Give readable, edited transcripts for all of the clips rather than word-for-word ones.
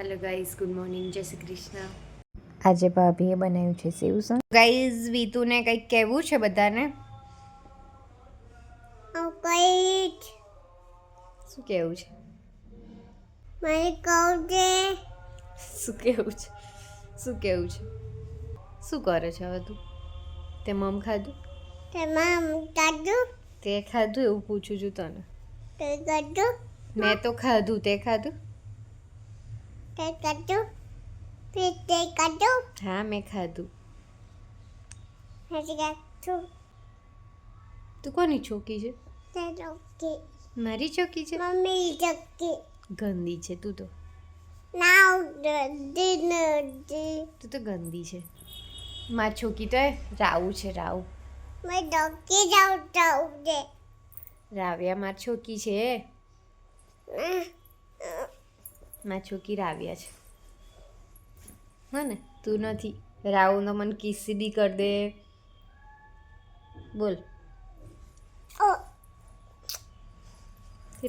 Hello guys, good morning, જય શ્રી કૃષ્ણ. આજે ભાભીએ બનાવ્યું છે સેવસણ. ગાઈઝ, વીતુને કંઈક કહેવું છે બધાને. શું કહેવું છે? શું કહેવું છે? શું કહેવું છે? શું કરે છે હવે તું? તે મમ ખાધું? તે ખાધું એવું પૂછું છું તને. મેં તો ખાધું, તે ખાધું? હા, મેં ખાધું. તું કોની છોકી છે? મારી ચોકી છે? ગંદી છે તું તો. તું તો ગંદી છે. મારી છોકી તો રાવું છે, રાવું. રાવ્યા મારી છોકી છે. મારી છોકી રાવ્યા છે. હા ને, તું નથી. રાવું તો મને કિસ્સી બી કરી દે. બોલ.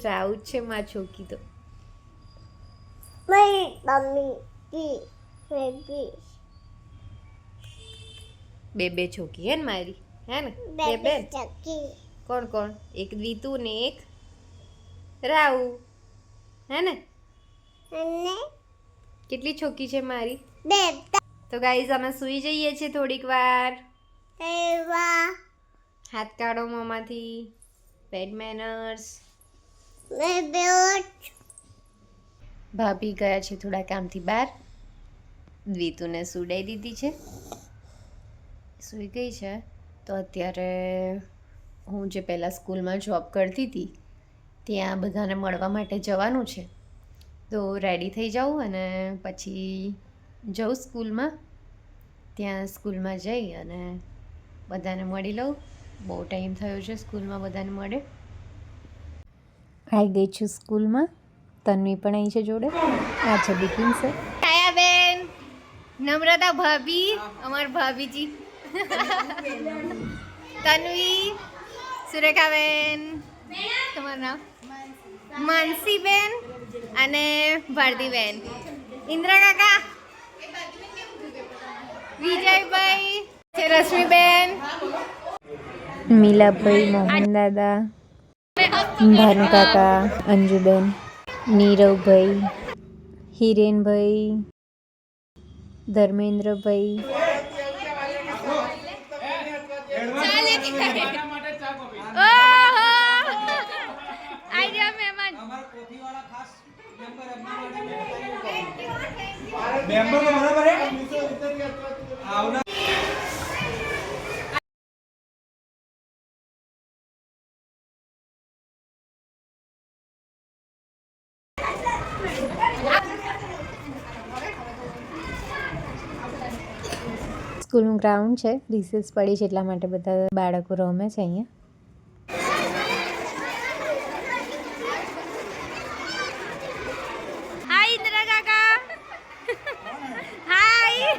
રાવું જ છે મારી છોકી તો. બે છોકી હે ને મારી, હે ને? બે. કોણ કોણ? એક રીતુ ને એક રાવું, હે ને? કેટલી છોકી છે મારી? તો ગાઈઝ, અમે સૂઈ જઈએ છીએ થોડીક વાર. હાથ કાઢો મોંમાંથી. Bed manners. ભાભી ગયા છે થોડા કામથી બહાર. દ્વિતુને સુડાઈ દીધી છે, સૂઈ ગઈ છે. તો અત્યારે હું જે પહેલાં સ્કૂલમાં જોબ કરતી હતી ત્યાં બધાને મળવા માટે જવાનું છે. તો રેડી થઈ જાઉં અને પછી જઉં સ્કૂલમાં. ત્યાં સ્કૂલમાં જઈ અને બધાને મળી લઉં. બહુ ટાઈમ થયો છે સ્કૂલમાં બધાને મળે. આવી ગઈ છું સ્કૂલમાં. તન્વી પણ અહીં છે જોડે. આ છે બિપિન સર. છાયાબેન, નમ્રતા ભાભી, અમાર ભાભીજી, તન્વી, સુરેખાબેન, તમારું નામ? માનસીબેન અને ભારતીબેન. ઇન્દ્રા કાકા, વિજયભાઈ, છે રશ્મિબેન, મીલાભાઈ, મોહન દાદા, ભાનુ કાકા, અંજુબેન, નીરવભાઈ, હિરેનભાઈ, ધર્મેન્દ્રભાઈ, સ્કૂલનું ગ્રાઉન્ડ છે. રિસેસ પડી છે એટલા માટે બધા બાળકો રમે છે અહીંયા. હાય ઇન્દ્રા કાકા. હાય.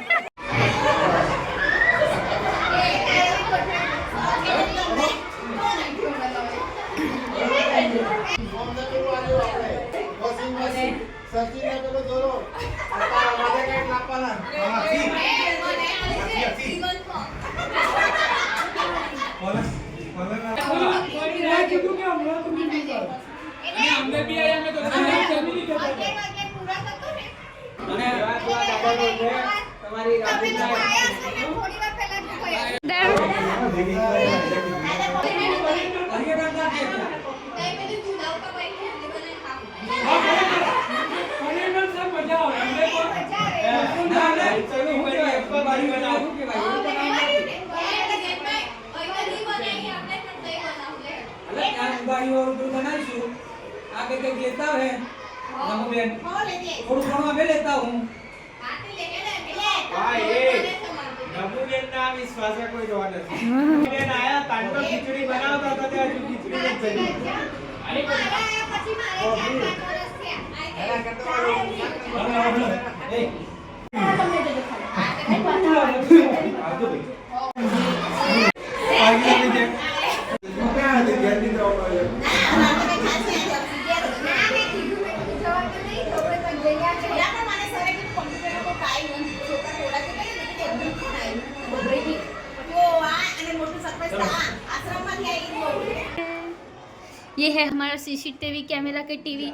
ये है हमारा सीसीटीवी कैमरा का टीवी,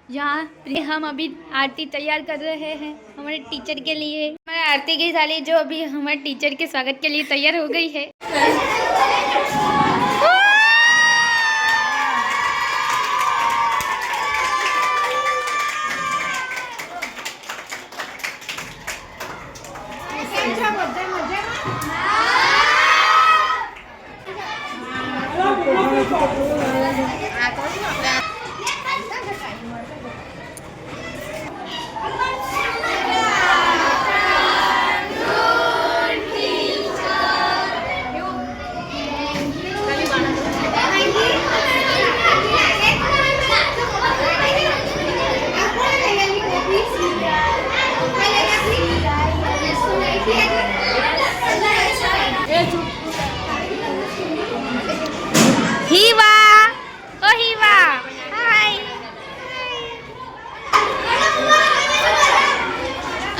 जहाँ हम अभी आरती तैयार कर रहे हैं हमारे टीचर के लिए। हमारे आरती की थाली जो अभी हमारे टीचर के स्वागत के लिए तैयार हो गई है। हीवा, ओ हीवा, हाय।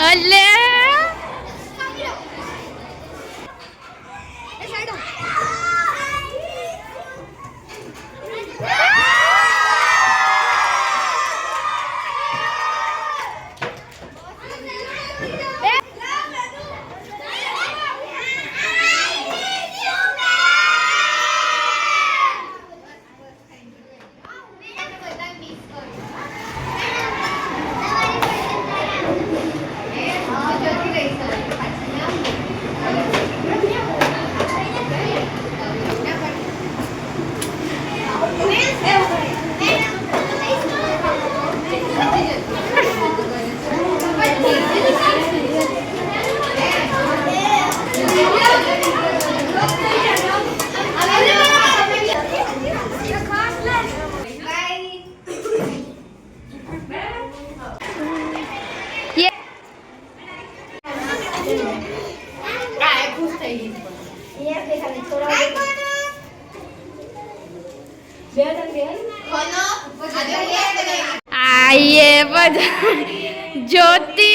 अल्ले ये आइए बधा ज्योति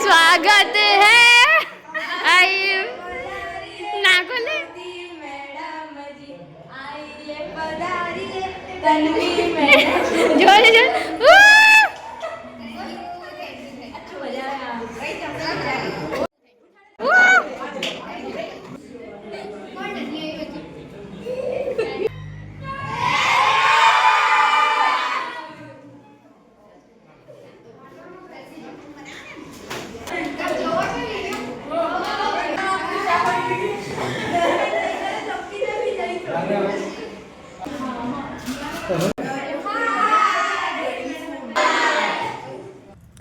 स्वागत है। आइए ना बोले जोर जोर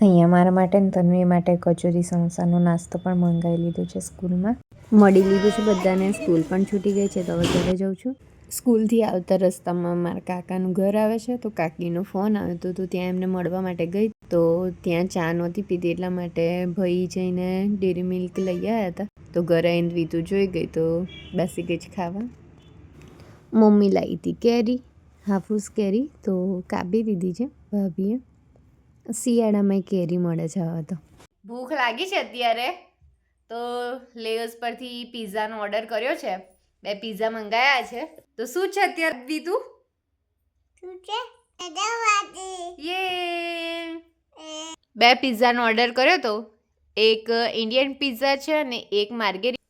અહીંયા મારા માટે ને તન્વી માટે કચોરી સમોસાનો નાસ્તો પણ મંગાવી લીધો છે સ્કૂલમાં. મળી લીધું છે બધાને. સ્કૂલ પણ છૂટી ગઈ છે તો હવે ઘરે જાઉં છું. સ્કૂલથી આવતા રસ્તામાં મારા કાકાનું ઘર આવે છે તો કાકીનો ફોન આવ્યો હતો તો ત્યાં એમને મળવા માટે ગઈ તો ત્યાં ચા નહોતી પીધી એટલા માટે ભાઈ જઈને ડેરી મિલ્ક લઈ આવ્યા હતા તો ઘરે આવીને રીતુ જોઈ ગઈ તો બેસી ગઈ જ ખાવા. મમ્મી લાવી હતી કેરી, હાફૂસ કેરી તો કાપી દીધી છે ભાભીએ. શિયાળામાં કેરી મળે છે હવે તો. ભૂખ લાગી છે અત્યારે તો લેયર્સ પરથી પિઝાનો ઓર્ડર કર્યો છે. 2 પિઝા મંગાયા છે. તો શું છે અત્યારે દીધું? યે 2 પિઝાનો ઓર્ડર કર્યો તો એક ઇન્ડિયન પિઝા છે અને એક માર્ગેરી.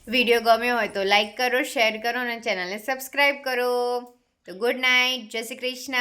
વિડીયો ગમ્યો હોય તો લાઈક કરો, શેર કરો અને ચેનલને સબસ્ક્રાઈબ કરો. તો ગુડ નાઇટ, જય શ્રી કૃષ્ણ.